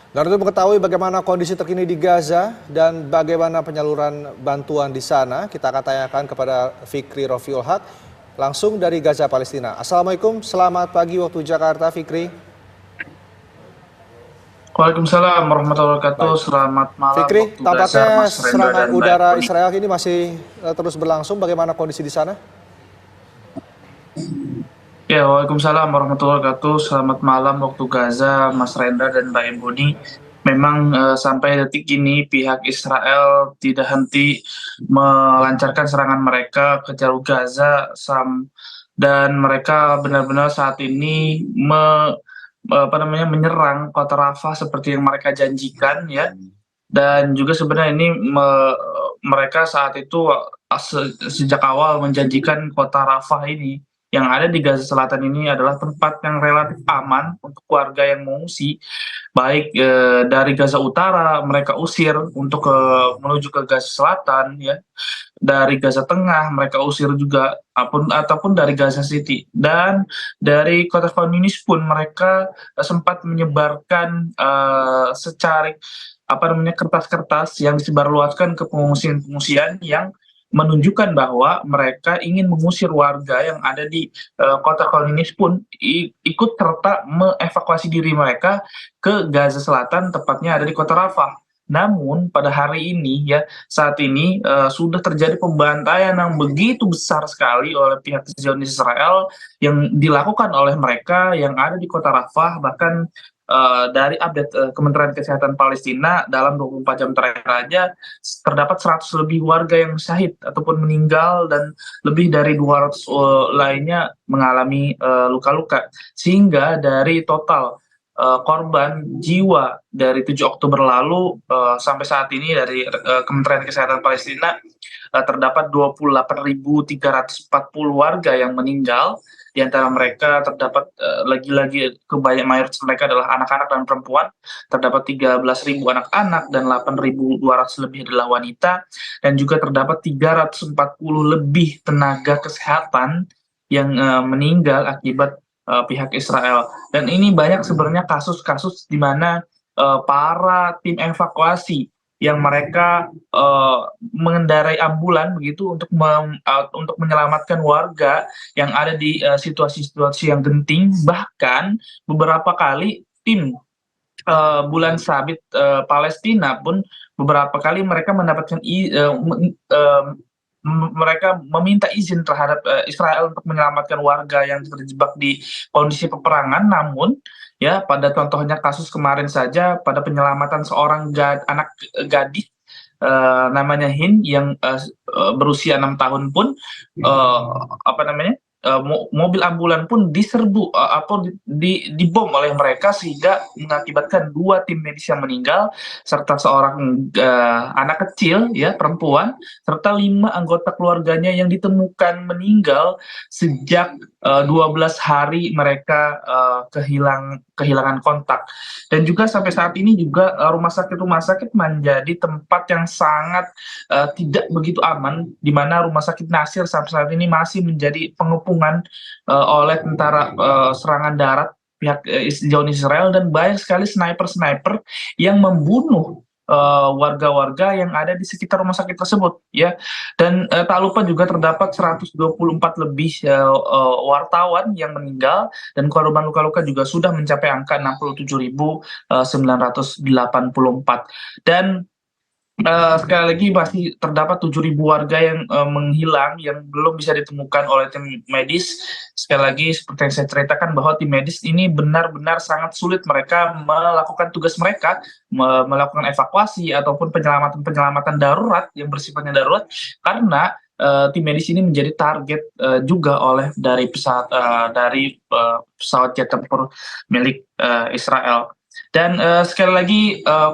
Dan untuk mengetahui bagaimana kondisi terkini di Gaza dan bagaimana penyaluran bantuan di sana, kita akan tanyakan kepada Fikri Rofiul Haq langsung dari Gaza, Palestina. Assalamualaikum, selamat pagi waktu Jakarta, Fikri. Waalaikumsalam warahmatullahi wabarakatuh. Baik, Selamat malam Fikri, waktu Gaza, tampaknya Mas Rendra serangan dan Mbak udara Uni. Israel ini masih terus berlangsung. Bagaimana kondisi di sana? Ya, Waalaikumsalam warahmatullahi wabarakatuh. Selamat malam waktu Gaza, Mas Rendra dan Mbak Uni. Memang sampai detik ini pihak Israel tidak henti melancarkan serangan mereka ke jalur Gaza dan mereka benar-benar saat ini menyerang kota Rafah seperti yang mereka janjikan ya. Dan juga sebenarnya ini mereka saat itu sejak awal menjanjikan kota Rafah ini yang ada di Gaza Selatan ini adalah tempat yang relatif aman untuk warga yang mengungsi, baik dari Gaza Utara mereka usir untuk menuju ke Gaza Selatan ya, dari Gaza Tengah mereka usir juga ataupun dari Gaza City, dan dari kota Khan Yunis pun mereka sempat menyebarkan secarik kertas-kertas yang disebarluaskan ke pengungsian-pengungsian yang menunjukkan bahwa mereka ingin mengusir warga yang ada di kota Khan Yunis pun ikut serta mengevakuasi diri mereka ke Gaza Selatan, tepatnya ada di kota Rafah. Namun pada hari ini ya, saat ini sudah terjadi pembantaian yang begitu besar sekali oleh pihak Zionis Israel yang dilakukan oleh mereka yang ada di kota Rafah. Bahkan dari update Kementerian Kesehatan Palestina, dalam 24 jam terakhir aja terdapat 100 lebih warga yang syahid ataupun meninggal, dan lebih dari 200 lainnya mengalami luka-luka. Sehingga dari total korban jiwa dari 7 Oktober lalu sampai saat ini dari Kementerian Kesehatan Palestina terdapat 28.340 warga yang meninggal. Di antara mereka terdapat lagi-lagi kebanyakan mayoritas mereka adalah anak-anak dan perempuan. Terdapat 13.000 anak-anak dan 8.200 lebih adalah wanita, dan juga terdapat 340 lebih tenaga kesehatan yang meninggal akibat pihak Israel. Dan ini banyak sebenarnya kasus-kasus di mana para tim evakuasi yang mereka mengendarai ambulan begitu untuk menyelamatkan warga yang ada di situasi-situasi yang genting. Bahkan beberapa kali tim Bulan Sabit Palestina pun beberapa kali mereka mendapatkan mereka meminta izin terhadap Israel untuk menyelamatkan warga yang terjebak di kondisi peperangan. Namun ya, pada contohnya kasus kemarin saja, pada penyelamatan seorang anak gadis namanya Hin yang berusia 6 tahun pun uh, apa namanya mobil ambulan pun diserbu dibom oleh mereka, sehingga mengakibatkan 2 tim medis yang meninggal serta seorang anak kecil ya perempuan, serta 5 anggota keluarganya yang ditemukan meninggal sejak 12 hari mereka kehilangan kontak. Dan juga sampai saat ini juga rumah sakit menjadi tempat yang sangat tidak begitu aman, di mana Rumah Sakit Nasir sampai saat ini masih menjadi pengepungan oleh tentara serangan darat pihak Zionis Israel, dan banyak sekali sniper-sniper yang membunuh warga-warga yang ada di sekitar rumah sakit tersebut ya. Dan tak lupa juga terdapat 124 lebih wartawan yang meninggal, dan korban luka-luka juga sudah mencapai angka 67.984. Dan sekali lagi masih terdapat 7.000 warga yang menghilang, yang belum bisa ditemukan oleh tim medis. Sekali lagi seperti yang saya ceritakan bahwa tim medis ini benar-benar sangat sulit mereka melakukan tugas mereka, melakukan evakuasi ataupun penyelamatan darurat yang bersifatnya darurat, karena tim medis ini menjadi target juga oleh pesawat jet tempur milik Israel. Dan sekali lagi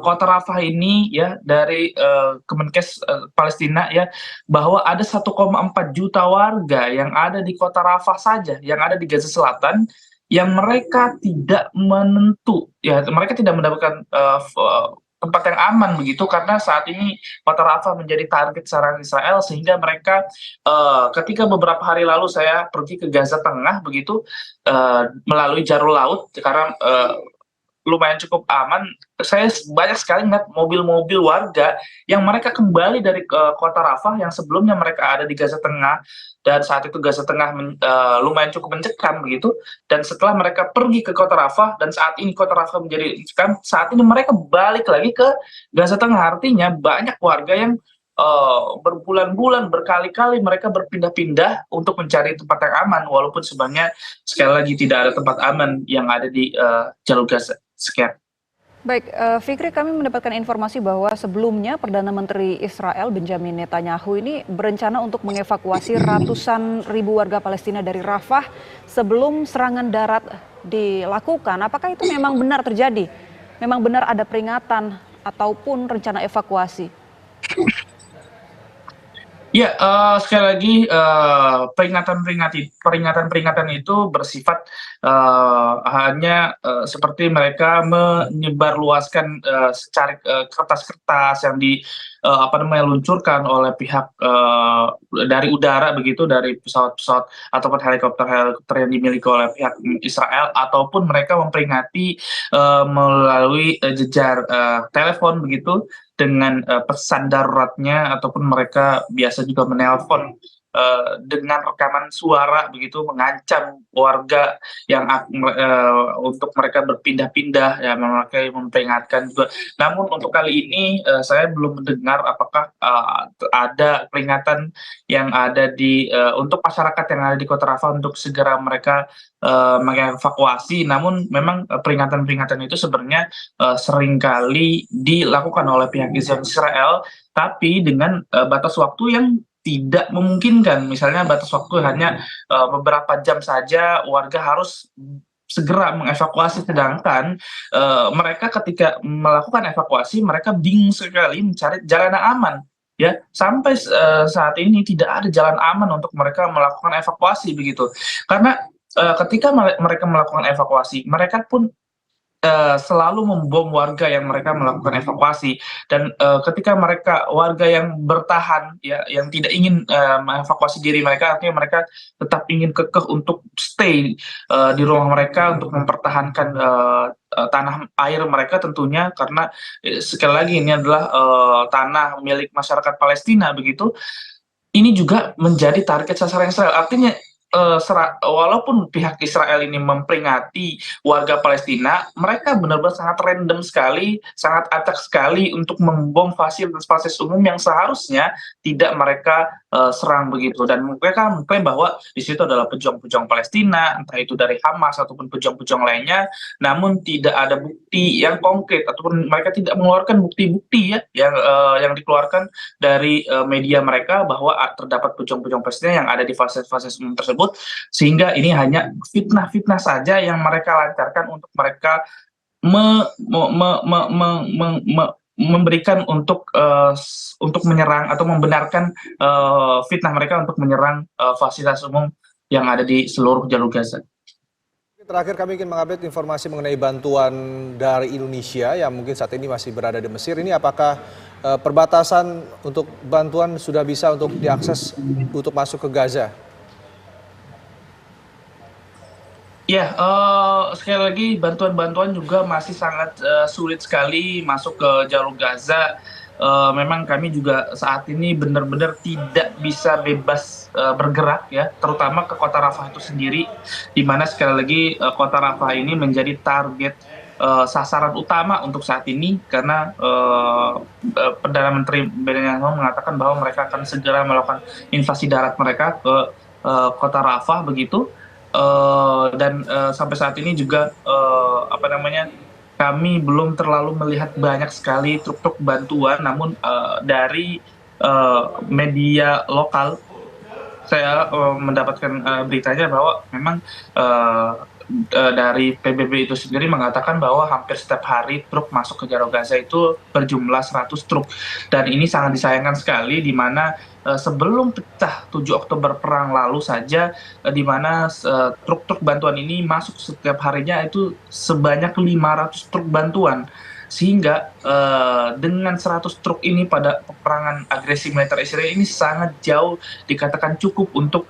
kota Rafah ini ya, dari Kemenkes Palestina ya, bahwa ada 1,4 juta warga yang ada di kota Rafah saja yang ada di Gaza Selatan, yang mereka tidak menentu ya, mereka tidak mendapatkan tempat yang aman begitu, karena saat ini kota Rafah menjadi target serangan Israel. Sehingga mereka ketika beberapa hari lalu saya pergi ke Gaza Tengah begitu melalui jalur laut, karena lumayan cukup aman. Saya banyak sekali ngeliat mobil-mobil warga yang mereka kembali dari kota Rafah yang sebelumnya mereka ada di Gaza Tengah, dan saat itu Gaza Tengah lumayan cukup mencekam begitu, dan setelah mereka pergi ke kota Rafah dan saat ini kota Rafah menjadi mencekam, saat ini mereka balik lagi ke Gaza Tengah. Artinya banyak warga yang berbulan-bulan, berkali-kali mereka berpindah-pindah untuk mencari tempat yang aman, walaupun sebenarnya sekali lagi tidak ada tempat aman yang ada di jalur Gaza. Sekian. Baik, Fikri, kami mendapatkan informasi bahwa sebelumnya Perdana Menteri Israel Benjamin Netanyahu ini berencana untuk mengevakuasi ratusan ribu warga Palestina dari Rafah sebelum serangan darat dilakukan. Apakah itu memang benar terjadi? Memang benar ada peringatan ataupun rencana evakuasi? Ya, sekali lagi peringatan-peringatan itu bersifat hanya seperti mereka menyebarluaskan secari kertas-kertas yang luncurkan oleh pihak dari udara begitu, dari pesawat-pesawat ataupun helikopter-helikopter yang dimiliki oleh pihak Israel, ataupun mereka memperingati melalui jejar telepon begitu, dengan pesan daruratnya, ataupun mereka biasa juga menelpon dengan rekaman suara begitu, mengancam warga yang untuk mereka berpindah-pindah, ya mereka memperingatkan juga. Namun untuk kali ini saya belum mendengar apakah ada peringatan yang ada untuk masyarakat yang ada di kota Rafah untuk segera mereka mengevakuasi. Namun memang peringatan-peringatan itu sebenarnya seringkali dilakukan oleh pihak Israel, tapi dengan batas waktu yang tidak memungkinkan. Misalnya batas waktu hanya beberapa jam saja, warga harus segera mengevakuasi, sedangkan mereka ketika melakukan evakuasi mereka bingung sekali mencari jalan yang aman. Ya, sampai saat ini tidak ada jalan aman untuk mereka melakukan evakuasi begitu. Karena ketika mereka melakukan evakuasi, mereka pun selalu membom warga yang mereka melakukan evakuasi, dan ketika warga yang bertahan, ya, yang tidak ingin mengevakuasi diri mereka, artinya mereka tetap ingin kekeh untuk stay di rumah mereka untuk mempertahankan tanah air mereka tentunya, karena sekali lagi ini adalah tanah milik masyarakat Palestina begitu. Ini juga menjadi target sasaran Israel. Artinya walaupun pihak Israel ini memperingati warga Palestina, mereka benar-benar sangat random sekali, sangat acak sekali untuk membom fasilitas-fasilitas umum yang seharusnya tidak mereka serang begitu. Dan mereka mengklaim bahwa di situ adalah pejuang-pejuang Palestina, entah itu dari Hamas ataupun pejuang-pejuang lainnya, namun tidak ada bukti yang konkret, ataupun mereka tidak mengeluarkan bukti-bukti ya yang dikeluarkan dari media mereka bahwa terdapat pejuang-pejuang Palestina yang ada di fasilitas-fasilitas umum tersebut, sehingga ini hanya fitnah-fitnah saja yang mereka lancarkan untuk mereka memberikan untuk menyerang atau membenarkan fitnah mereka untuk menyerang fasilitas umum yang ada di seluruh jalur Gaza. Terakhir kami ingin mengupdate informasi mengenai bantuan dari Indonesia yang mungkin saat ini masih berada di Mesir. Ini apakah perbatasan untuk bantuan sudah bisa untuk diakses untuk masuk ke Gaza? Ya, sekali lagi bantuan-bantuan juga masih sangat sulit sekali masuk ke jalur Gaza. Memang kami juga saat ini benar-benar tidak bisa bebas bergerak ya, terutama ke kota Rafah itu sendiri, di mana sekali lagi kota Rafah ini menjadi target sasaran utama untuk saat ini, karena Perdana Menteri Benjamin Netanyahu mengatakan bahwa mereka akan segera melakukan invasi darat mereka ke kota Rafah begitu. Dan sampai saat ini juga kami belum terlalu melihat banyak sekali truk-truk bantuan, namun dari media lokal saya mendapatkan beritanya bahwa memang dari PBB itu sendiri mengatakan bahwa hampir setiap hari truk masuk ke jalur Gaza itu berjumlah 100 truk, dan ini sangat disayangkan sekali, di mana sebelum pecah 7 Oktober perang lalu saja, di mana truk-truk bantuan ini masuk setiap harinya itu sebanyak 500 truk bantuan, sehingga dengan 100 truk ini pada peperangan agresi militer Israel ini sangat jauh dikatakan cukup untuk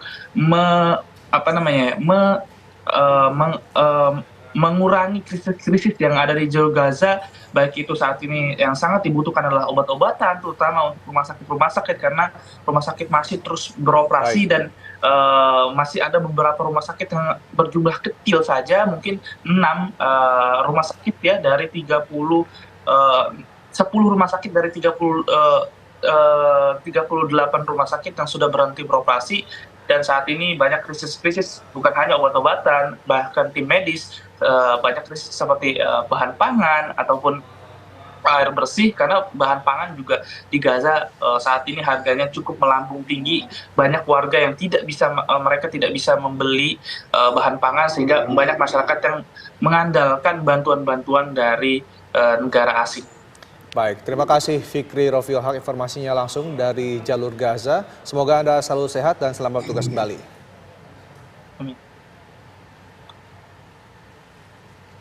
mengurangi krisis-krisis yang ada di jalur Gaza, baik itu saat ini yang sangat dibutuhkan adalah obat-obatan, terutama untuk rumah sakit karena rumah sakit masih terus beroperasi Baik. dan masih ada beberapa rumah sakit yang berjumlah kecil saja, mungkin 6 rumah sakit ya dari 30, 10 rumah sakit dari 38 rumah sakit yang sudah berhenti beroperasi. Dan saat ini banyak krisis-krisis, bukan hanya obat-obatan, bahkan tim medis, banyak krisis seperti bahan pangan ataupun air bersih, karena bahan pangan juga di Gaza saat ini harganya cukup melambung tinggi. Banyak warga yang mereka tidak bisa membeli bahan pangan, sehingga banyak masyarakat yang mengandalkan bantuan-bantuan dari negara asing. Baik, terima kasih Fikri Rofiul Haq informasinya langsung dari jalur Gaza. Semoga Anda selalu sehat dan selamat bertugas kembali. Amin.